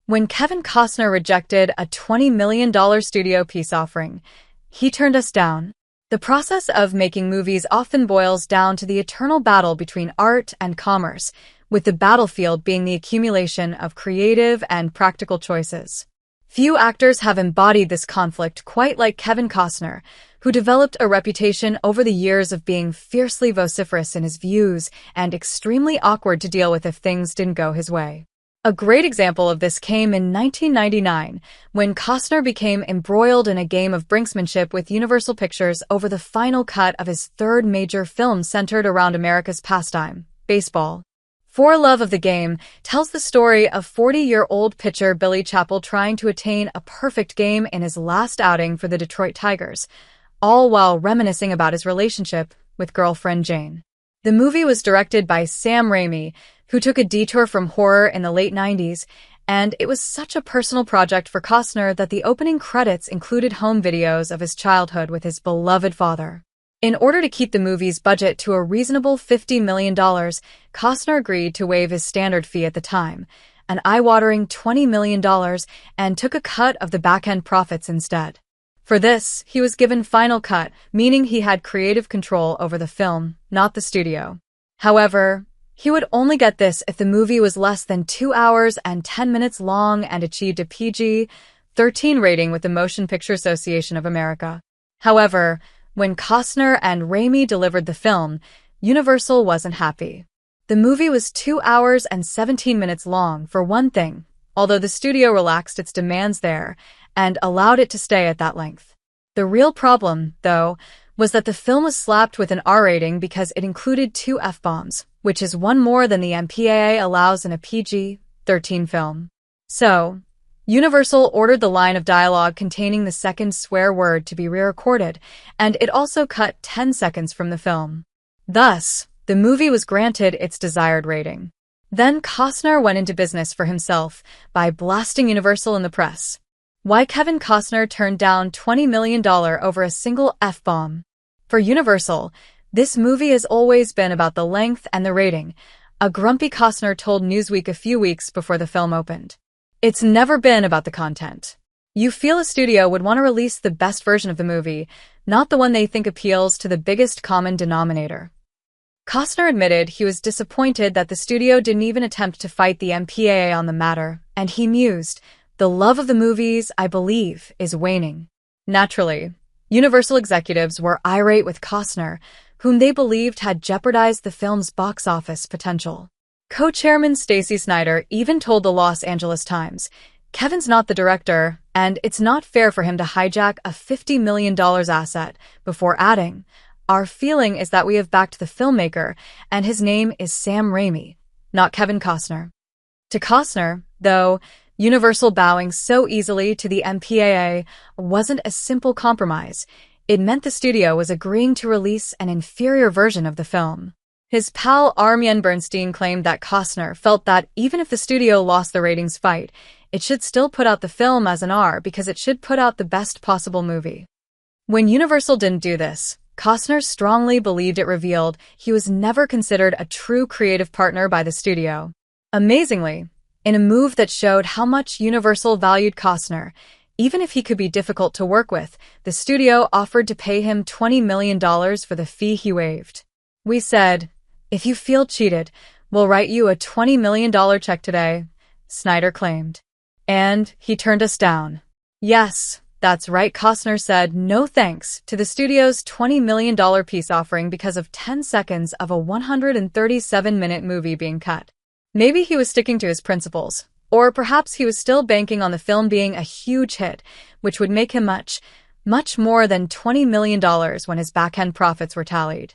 When Kevin Costner rejected a $20 million studio peace offering, he turned us down. The process of making movies often boils down to the eternal battle between art and commerce, with the battlefield being the accumulation of creative and practical choices. Few actors have embodied this conflict quite like Kevin Costner, who developed a reputation over the years of being fiercely vociferous in his views and extremely awkward to deal with if things didn't go his way. A great example of this came in 1999, when Costner became embroiled in a game of brinksmanship with Universal Pictures over the final cut of his third major film centered around America's pastime, baseball. For Love of the Game tells the story of 40-year-old pitcher Billy Chappell trying to attain a perfect game in his last outing for the Detroit Tigers, all while reminiscing about his relationship with girlfriend Jane. The movie was directed by Sam Raimi, who took a detour from horror in the late 90s, and it was such a personal project for Costner that the opening credits included home videos of his childhood with his beloved father. In order to keep the movie's budget to a reasonable $50 million, Costner agreed to waive his standard fee at the time, an eye-watering $20 million, and took a cut of the back-end profits instead. For this, he was given final cut, meaning he had creative control over the film, not the studio. However, he would only get this if the movie was less than 2 hours and 10 minutes long and achieved a PG-13 rating with the Motion Picture Association of America. However, when Costner and Raimi delivered the film, Universal wasn't happy. The movie was 2 hours and 17 minutes long, for one thing, although the studio relaxed its demands there and allowed it to stay at that length. The real problem, though, was that the film was slapped with an R rating because it included 2 F-bombs, which is one more than the MPAA allows in a PG-13 film. So, Universal ordered the line of dialogue containing the second swear word to be re-recorded, and it also cut 10 seconds from the film. Thus, the movie was granted its desired rating. Then Costner went into business for himself by blasting Universal in the press. Why Kevin Costner turned down $20 million over a single F-bomb? For Universal, this movie has always been about the length and the rating, a grumpy Costner told Newsweek a few weeks before the film opened. It's never been about the content. You feel a studio would want to release the best version of the movie, not the one they think appeals to the biggest common denominator. Costner admitted he was disappointed that the studio didn't even attempt to fight the MPAA on the matter, and he mused, "The love of the movies, I believe, is waning." Naturally, Universal executives were irate with Costner, whom they believed had jeopardized the film's box office potential. Co-chairman Stacey Snider even told the Los Angeles Times, "Kevin's not the director, and it's not fair for him to hijack a $50 million asset," before adding, "Our feeling is that we have backed the filmmaker, and his name is Sam Raimi, not Kevin Costner." To Costner, though, Universal bowing so easily to the MPAA wasn't a simple compromise. It meant the studio was agreeing to release an inferior version of the film. His pal Armien Bernstein claimed that Costner felt that even if the studio lost the ratings fight, it should still put out the film as an R because it should put out the best possible movie. When Universal didn't do this, Costner strongly believed it revealed he was never considered a true creative partner by the studio. Amazingly, in a move that showed how much Universal valued Costner, even if he could be difficult to work with, the studio offered to pay him $20 million for the fee he waived. "We said, if you feel cheated, we'll write you a $20 million check today," Snider claimed. "And he turned us down." Yes, that's right, Costner said no thanks to the studio's $20 million peace offering because of 10 seconds of a 137-minute movie being cut. Maybe he was sticking to his principles, or perhaps he was still banking on the film being a huge hit, which would make him much more than $20 million when his back-end profits were tallied.